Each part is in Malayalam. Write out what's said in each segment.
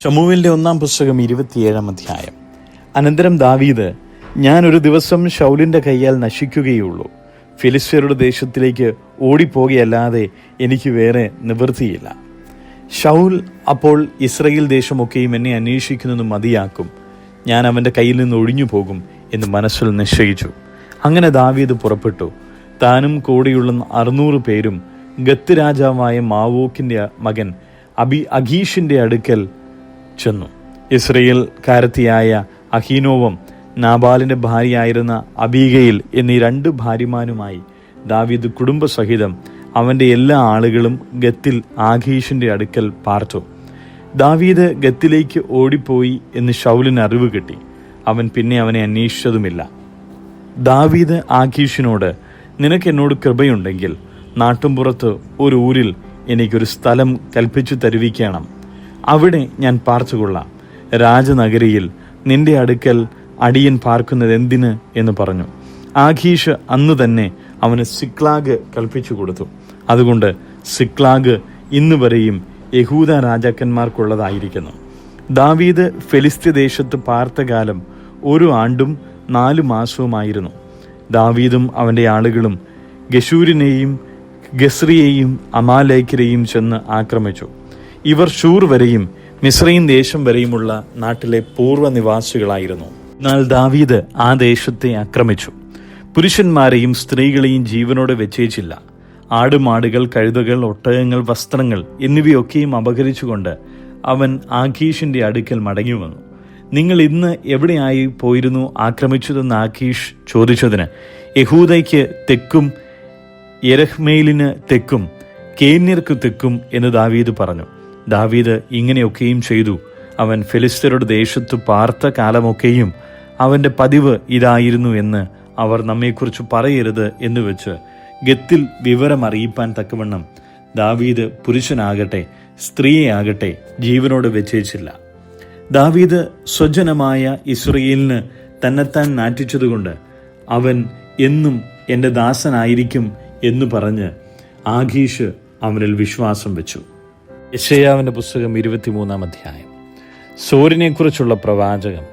ശമൂവേലിന്റെ 1-ാം പുസ്തകം 27-ാം അധ്യായം. അനന്തരം ദാവീദ്, ഞാൻ ഒരു ദിവസം ശൗലിന്റെ കയ്യാൽ നശിക്കുകയുള്ളൂ, ഫിലിസ്ത്യരുടെ ദേശത്തിലേക്ക് ഓടിപ്പോകുകയല്ലാതെ എനിക്ക് വേറെ നിവൃത്തിയില്ല. ശൗൽ അപ്പോൾ ഇസ്രയേൽ ദേശമൊക്കെയും എന്നെ അന്വേഷിക്കുന്നത് മതിയാക്കും, ഞാൻ അവൻ്റെ കയ്യിൽ നിന്ന് ഒഴിഞ്ഞു പോകും എന്ന് മനസ്സിൽ നിശ്ചയിച്ചു. അങ്ങനെ ദാവീദ് പുറപ്പെട്ടു. താനും കൂടെയുള്ള 600 പേരും ഗത്ത് രാജാവായ മാവോക്കിന്റെ മകൻ അഖീഷിന്റെ അടുക്കൽ ചെന്നു. ഇസ്രയേൽക്കാരത്തിയായ അഹീനോവം, നാബാലിന്റെ ഭാര്യയായിരുന്ന അബീഗയിൽ എന്നീ 2 ഭാര്യമാരുമായി ദാവീദ് കുടുംബസഹിതം അവന്റെ എല്ലാ ആളുകളും ഗത്തിൽ ആഖീഷിന്റെ അടുക്കൽ പാർത്തു. ദാവീദ് ഗത്തിലേക്ക് ഓടിപ്പോയി എന്ന് ശൗലിന് അറിവ് കിട്ടി. അവൻ പിന്നെ അവനെ അന്വേഷിച്ചതുമില്ല. ദാവീദ് ആഖീഷിനോട്, നിനക്ക് എന്നോട് കൃപയുണ്ടെങ്കിൽ നാട്ടുംപുറത്ത് ഒരു ഊരിൽ എനിക്കൊരു സ്ഥലം കൽപ്പിച്ചു തരുവിക്കണം, അവിടെ ഞാൻ പാർത്തുകൊള്ളാം. രാജനഗരിയിൽ നിന്റെ അടുക്കൽ അടിയൻ പാർക്കുന്നത് എന്തിന് എന്ന് പറഞ്ഞു. ആഖീഷ് അന്ന് തന്നെ അവന് സിക്ലാഗ് കൽപ്പിച്ചു കൊടുത്തു. അതുകൊണ്ട് സിക്ലാഗ് ഇന്ന് വരെയും യഹൂദ രാജാക്കന്മാർക്കുള്ളതായിരിക്കുന്നു. ദാവീദ് ഫെലിസ്ത്യ ദേശത്ത് പാർത്ത കാലം 1 ആണ്ടും 4 മാസവുമായിരുന്നു. ദാവീദും അവൻ്റെ ആളുകളും ഗശൂരിനെയും ഗസ്രിയെയും അമാലേക്കരെയും ചെന്ന് ആക്രമിച്ചു. ഇവർ ഷൂർ വരെയും മിസ്രയീം ദേശം വരെയുമുള്ള നാട്ടിലെ പൂർവ്വനിവാസികളായിരുന്നു. എന്നാൽ ദാവീദ് ആ ദേശത്തെ ആക്രമിച്ചു. പുരുഷന്മാരെയും സ്ത്രീകളെയും ജീവനോടെ വെച്ചേച്ചില്ല. ആടുമാടുകൾ, കഴുതകൾ, ഒട്ടകങ്ങൾ, വസ്ത്രങ്ങൾ എന്നിവയൊക്കെയും അപഹരിച്ചുകൊണ്ട് അവൻ ആഖീഷിന്റെ അടുക്കൽ മടങ്ങി വന്നു. നിങ്ങൾ ഇന്ന് എവിടെയായി പോയിരുന്നു ആക്രമിച്ചതെന്ന് ആഖീഷ് ചോദിച്ചതിന്, യഹൂദയ്ക്ക് തെക്കും യെരഹ്മേലിന് തെക്കും കേന്യർക്ക് തെക്കും എന്ന് ദാവീദ് പറഞ്ഞു. ദാവീദ് ഇങ്ങനെയൊക്കെയും ചെയ്തു. അവൻ ഫെലിസ്ത്യരുടെ ദേശത്ത് പാർത്ത കാലമൊക്കെയും അവൻ്റെ പതിവ് ഇതായിരുന്നു എന്ന് അവർ നമ്മെക്കുറിച്ച് പറയരുത് എന്ന് വെച്ച് ഗത്തിൽ വിവരമറിയിപ്പാൻ തക്കവണ്ണം ദാവീദ് പുരുഷനാകട്ടെ സ്ത്രീയെ ആകട്ടെ ജീവനോട് വെച്ചേച്ചില്ല. ദാവീദ് സ്വജനമായ ഇസ്രയേലിന് തന്നെത്താൻ നാറ്റിച്ചതുകൊണ്ട് അവൻ എന്നും എൻ്റെ ദാസനായിരിക്കും എന്ന് പറഞ്ഞ് ആഖീഷ് അവനിൽ വിശ്വാസം വെച്ചു. യെശയ്യാവിന്റെ പുസ്തകം 23-ാം അധ്യായം. സോരിനെക്കുറിച്ചുള്ള പ്രവാചകം.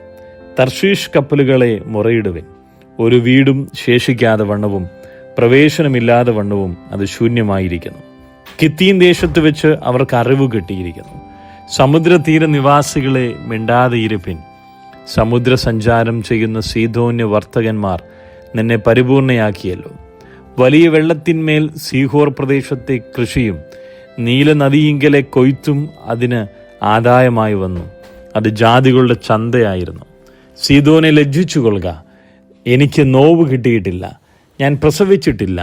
തർഷീഷ് കപ്പലുകളെ മുറയിടുവിൻ, ഒരു വീടും ശേഷിക്കാതെ വണ്ണവും പ്രവേശനമില്ലാതെ വണ്ണവും അത് ശൂന്യമായിരിക്കുന്നു. കിത്തീൻ ദേശത്ത് വെച്ച് അവർക്ക് അറിവ് കിട്ടിയിരിക്കുന്നു. സമുദ്രതീര നിവാസികളെ മിണ്ടാതെ ഇരുപ്പിൻ. സമുദ്ര സഞ്ചാരം ചെയ്യുന്ന സീദോന്യ വർത്തകന്മാർ നിന്നെ പരിപൂർണയാക്കിയല്ലോ. വലിയ വെള്ളത്തിന്മേൽ സീഹോർ പ്രദേശത്തെ കൃഷിയും നീലനദിയിങ്കലെ കൊയ്ത്തും അതിന് ആദായമായി വന്നു. അത് ജാതികളുടെ ചന്തയായിരുന്നു. സീദോനെ ലജ്ജിച്ചു കൊള്ളുക, എനിക്ക് നോവ് കിട്ടിയിട്ടില്ല, ഞാൻ പ്രസവിച്ചിട്ടില്ല,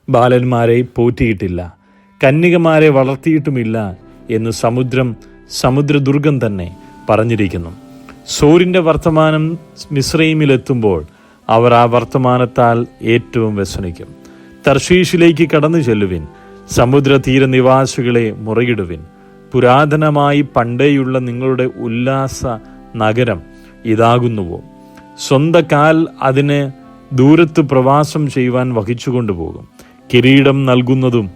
ബാലന്മാരെ പോറ്റിയിട്ടില്ല, കന്യകമാരെ വളർത്തിയിട്ടുമില്ല എന്ന് സമുദ്രദുർഗം തന്നെ പറഞ്ഞിരിക്കുന്നു. സോരിന്റെ വർത്തമാനം മിസ്രയീമിലെത്തുമ്പോൾ അവർ ആ വർത്തമാനത്താൽ ഏറ്റവും വ്യസനിക്കും. തർഷീഷിലേക്ക് കടന്നു ചെല്ലുവിൻ, സമുദ്രതീര നിവാസികളെ മുറയിടുവിൻ. പുരാതനമായി പണ്ടേയുള്ള നിങ്ങളുടെ ഉല്ലാസ നഗരം ഇതാകുന്നുവോ? സ്വന്തം കാൽ അതിന് ദൂരത്ത് പ്രവാസം ചെയ്യുവാൻ വഹിച്ചുകൊണ്ടുപോകും. കിരീടം നൽകുന്നതും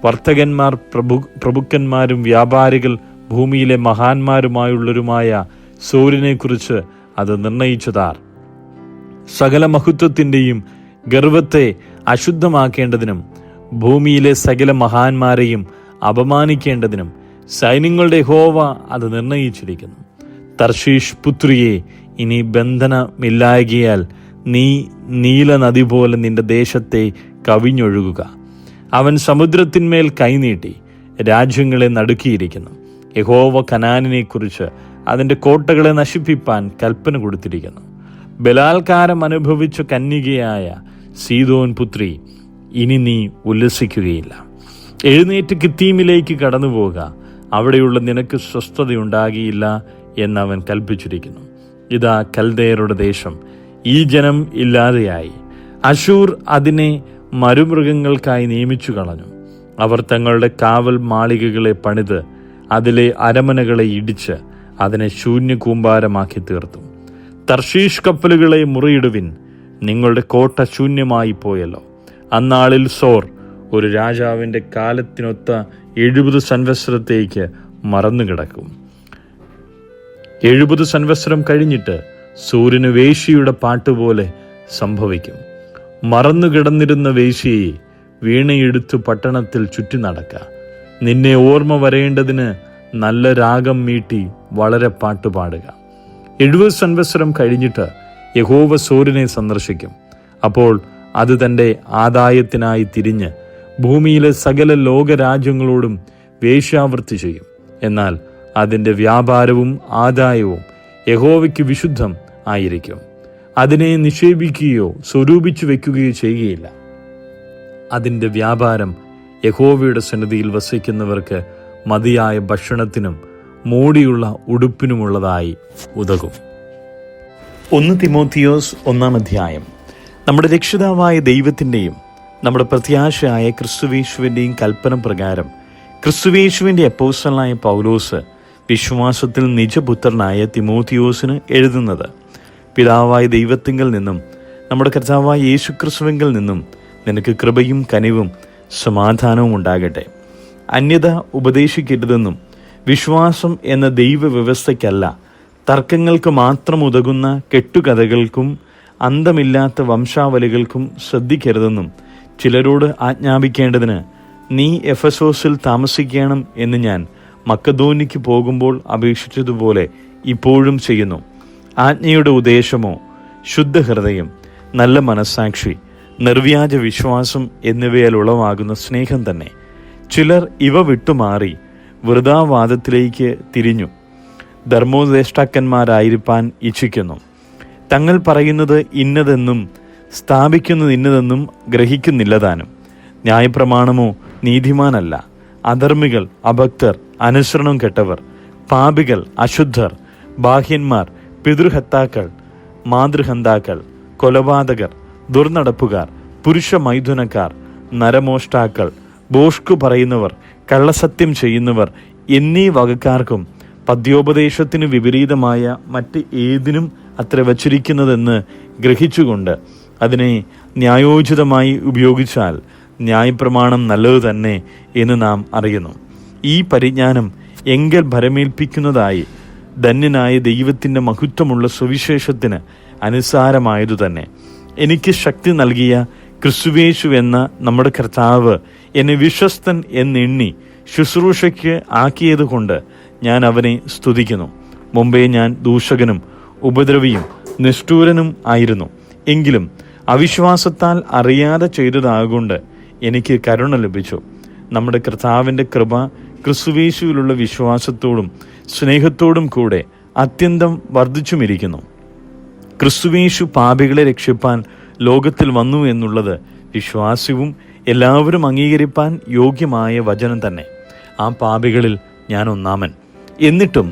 വർത്തകന്മാർ, പ്രഭുക്കന്മാരും വ്യാപാരികൾ, ഭൂമിയിലെ മഹാന്മാരുമായുള്ളവരുമായ സോരിനെക്കുറിച്ച് അത് നിർണയിച്ചതാർ. സകല മഹത്വത്തിൻ്റെയും ഗർവത്തെ അശുദ്ധമാക്കേണ്ടതിനും ഭൂമിയിലെ സകല മഹാന്മാരെയും അപമാനിക്കേണ്ടതിനും സൈന്യങ്ങളുടെ യഹോവ അത് നിർണയിച്ചിരിക്കുന്നു. തർഷീഷ് പുത്രിയെ, ഇനി ബന്ധനമില്ലായകയാൽ നീ നീലനദി പോലെ നിന്റെ ദേശത്തെ കവിഞ്ഞൊഴുകുക. അവൻ സമുദ്രത്തിന്മേൽ കൈനീട്ടി രാജ്യങ്ങളെ നടുക്കിയിരിക്കുന്നു. യഹോവ കനാനിനെ കുറിച്ച് അതിൻ്റെ കോട്ടകളെ നശിപ്പിപ്പാൻ കൽപ്പന കൊടുത്തിരിക്കുന്നു. ബലാത്കാരം അനുഭവിച്ച കന്യകയായ സീദോൻ പുത്രി, ഇനി നീ ഉല്ലസിക്കുകയില്ല. എഴുന്നേറ്റ് കിത്തീമിലേക്ക് കടന്നുപോക, അവിടെയുള്ള നിനക്ക് സ്വസ്ഥതയുണ്ടാകിയില്ല എന്നവൻ കൽപ്പിച്ചിരിക്കുന്നു. ഇതാ കൽദയരുടെ ദേശം, ഈ ജനം ഇല്ലാതെയായി. അശൂർ അതിനെ മരുമൃഗങ്ങൾക്കായി നിയമിച്ചു കളഞ്ഞു. അവർ തങ്ങളുടെ കാവൽ മാളികകളെ പണിത് അതിലെ അരമനകളെ ഇടിച്ച് അതിനെ ശൂന്യ കൂമ്പാരമാക്കി തീർത്തു. തർഷീഷ് കപ്പലുകളെ മുറിയിടുവിൻ, നിങ്ങളുടെ കോട്ട ശൂന്യമായി പോയല്ലോ. അന്നാളിൽ സോർ ഒരു രാജാവിൻ്റെ കാലത്തിനൊത്ത 70 സംവത്സരത്തേക്ക് മറന്നുകിടക്കും. 70 സംവത്സരം കഴിഞ്ഞിട്ട് സൂര്യന് വേശ്യയുടെ പാട്ടുപോലെ സംഭവിക്കും. മറന്നുകിടന്നിരുന്ന വേശ്യയെ വീണയെടുത്തു പട്ടണത്തിൽ ചുറ്റി നടക്ക. നിന്നെ ഓർമ്മ വരേണ്ടതിന് നല്ല രാഗം മീട്ടി വളരെ പാട്ടുപാടുക. 70 സംവത്സരം കഴിഞ്ഞിട്ട് യഹോവ സോരിനെ സന്ദർശിക്കും. അപ്പോൾ അത് തൻ്റെ ആദായത്തിനായി തിരിഞ്ഞ് ഭൂമിയിലെ സകല ലോകരാജ്യങ്ങളോടും വേശ്യാവൃത്തി ചെയ്യും. എന്നാൽ അതിൻ്റെ വ്യാപാരവും ആദായവും യഹോവയ്ക്ക് വിശുദ്ധം ആയിരിക്കും. അതിനെ നിക്ഷേപിക്കുകയോ സ്വരൂപിച്ചു വയ്ക്കുകയോ ചെയ്യുകയില്ല. അതിൻ്റെ വ്യാപാരം യഹോവയുടെ സന്നിധിയിൽ വസിക്കുന്നവർക്ക് മതിയായ ഭക്ഷണത്തിനും മോടിയുള്ള ഉടുപ്പിനുമുള്ളതായി ഉതകും. 1 തിമോത്തിയോസ് 1-ാം അധ്യായം. നമ്മുടെ രക്ഷിതാവായ ദൈവത്തിൻ്റെയും നമ്മുടെ പ്രത്യാശയായ ക്രിസ്തുയേശുവിൻ്റെയും കൽപ്പന പ്രകാരം ക്രിസ്തുയേശുവിൻ്റെ അപ്പോസ്തലനായ പൗലോസ് വിശ്വാസത്തിൽ നിജപുത്രനായ തിമോത്തിയോസിന് എഴുതുന്നത്: പിതാവായ ദൈവത്തിങ്കൽ നിന്നും നമ്മുടെ കർത്താവായ യേശുക്രിസ്തുവിങ്കൽ നിന്നും നിനക്ക് കൃപയും കനിവും സമാധാനവും ഉണ്ടാകട്ടെ. അന്യത ഉപദേശിക്കരുതെന്നും വിശ്വാസം എന്ന ദൈവവ്യവസ്ഥയ്ക്കല്ല, തർക്കങ്ങൾക്ക് മാത്രം ഉതകുന്ന കെട്ടുകഥകൾക്കും അന്തമില്ലാത്ത വംശാവലികൾക്കും ശ്രദ്ധിക്കരുതെന്നും ചിലരോട് ആജ്ഞാപിക്കേണ്ടതിന് നീ എഫെസോസിൽ താമസിക്കണം എന്ന് ഞാൻ മക്കദോനിക്ക് പോകുമ്പോൾ അപേക്ഷിച്ചതുപോലെ ഇപ്പോഴും ചെയ്യുന്നു. ആജ്ഞയുടെ ഉദ്ദേശമോ ശുദ്ധഹൃദയം, നല്ല മനസ്സാക്ഷി, നിർവ്യാജ വിശ്വാസം എന്നിവയാൽ ഉളവാകുന്ന സ്നേഹം തന്നെ. ചിലർ ഇവ വിട്ടുമാറി വൃഥാവാദത്തിലേക്ക് തിരിഞ്ഞു ധർമ്മോപദേഷ്ടാക്കന്മാരായിരിക്കാൻ ഇച്ഛിക്കുന്നു. തങ്ങൾ പറയുന്നത് ഇന്നതെന്നും സ്ഥാപിക്കുന്നത് ഇന്നതെന്നും ഗ്രഹിക്കുന്നില്ലതാനും. ന്യായപ്രമാണമോ നീതിമാനല്ല. അധർമ്മികൾ, അഭക്തർ, അനുസരണം കെട്ടവർ, പാപികൾ, അശുദ്ധർ, ബാഹ്യന്മാർ, പിതൃഹത്താക്കൾ, മാതൃഹന്താക്കൾ, കൊലപാതകർ, ദുർനടപ്പുകാർ, പുരുഷ മൈഥുനക്കാർ, നരമോഷ്ടാക്കൾ, ബോഷ്കു പറയുന്നവർ, കള്ളസത്യം ചെയ്യുന്നവർ എന്നീ വകക്കാർക്കും പദ്യോപദേശത്തിന് വിപരീതമായ മറ്റ് ഏതിനും അത്ര വച്ചിരിക്കുന്നതെന്ന് ഗ്രഹിച്ചുകൊണ്ട് അതിനെ ന്യായോചിതമായി ഉപയോഗിച്ചാൽ ന്യായപ്രമാണം നല്ലതു തന്നെ എന്ന് നാം അറിയുന്നു. ഈ പരിജ്ഞാനം എങ്കിൽ ഭരമേൽപ്പിക്കുന്നതായി ധന്യനായ ദൈവത്തിൻ്റെ മഹത്വമുള്ള സുവിശേഷത്തിന് അനുസാരമായതു തന്നെ. എനിക്ക് ശക്തി നൽകിയ ക്രിസ്തുയേശു എന്ന നമ്മുടെ കർത്താവ് എന്നെ വിശ്വസ്തൻ എന്നെണ്ണി ശുശ്രൂഷയ്ക്ക് ആക്കിയതുകൊണ്ട് ഞാൻ അവനെ സ്തുതിക്കുന്നു. മുമ്പേ ഞാൻ ദൂഷകനും ഉപദ്രവിയും നിഷ്ഠൂരനും ആയിരുന്നു. എങ്കിലും അവിശ്വാസത്താൽ അറിയാതെ ചെയ്തതാകൊണ്ട് എനിക്ക് കരുണ ലഭിച്ചു. നമ്മുടെ കർത്താവിൻ്റെ കൃപ ക്രിസ്തുയേശുവിലുള്ള വിശ്വാസത്തോടും സ്നേഹത്തോടും കൂടെ അത്യന്തം വർദ്ധിച്ചുമിരിക്കുന്നു. ക്രിസ്തുയേശു പാപികളെ രക്ഷിപ്പാൻ ലോകത്തിൽ വന്നു എന്നുള്ളത് വിശ്വാസ്യവും എല്ലാവരും അംഗീകരിപ്പാൻ യോഗ്യമായ വചനം തന്നെ. ആ പാപികളിൽ ഞാൻ ഒന്നാമൻ. എന്നിട്ടും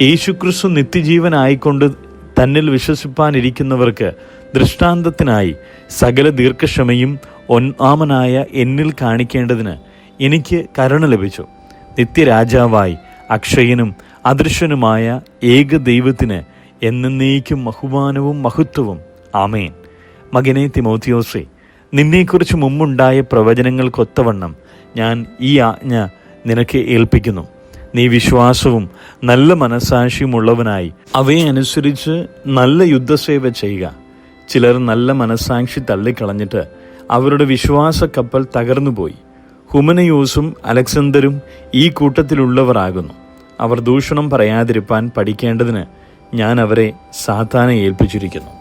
യേശുക്രിസ്തു നിത്യജീവനായിക്കൊണ്ട് തന്നിൽ വിശ്വസിപ്പാനിരിക്കുന്നവർക്ക് ദൃഷ്ടാന്തത്തിനായി സകല ദീർഘക്ഷമയും ഒന്നാമനായ എന്നിൽ കാണിക്കേണ്ടതിന് എനിക്ക് കരുണ ലഭിച്ചു. നിത്യരാജാവായി അക്ഷയനും അദൃശ്യനുമായ ഏക ദൈവത്തിന് എന്നേക്കും ബഹുമാനവും മഹത്വവും. ആമേൻ. മകനെ തിമോത്തിയോസേ, നിന്നെക്കുറിച്ച് മുമ്പുണ്ടായ പ്രവചനങ്ങൾക്കൊത്തവണ്ണം ഞാൻ ഈ ആജ്ഞ നിനക്ക് ഏൽപ്പിക്കുന്നു. നീ വിശ്വാസവും നല്ല മനസ്സാക്ഷിയും ഉള്ളവനായി അവയെ അനുസരിച്ച് നല്ല യുദ്ധസേവ ചെയ്യുക. ചിലർ നല്ല മനസ്സാക്ഷി തള്ളിക്കളഞ്ഞിട്ട് അവരുടെ വിശ്വാസ കപ്പൽ തകർന്നുപോയി. ഹുമനയോസും അലക്സണ്ടറും ഈ കൂട്ടത്തിലുള്ളവർ ആകുന്നു. അവർ ദൂഷണം പറയാതിരിപ്പാൻ പഠിക്കേണ്ടതിന് ഞാൻ അവരെ സാത്താനെ ഏൽപ്പിച്ചിരിക്കുന്നു.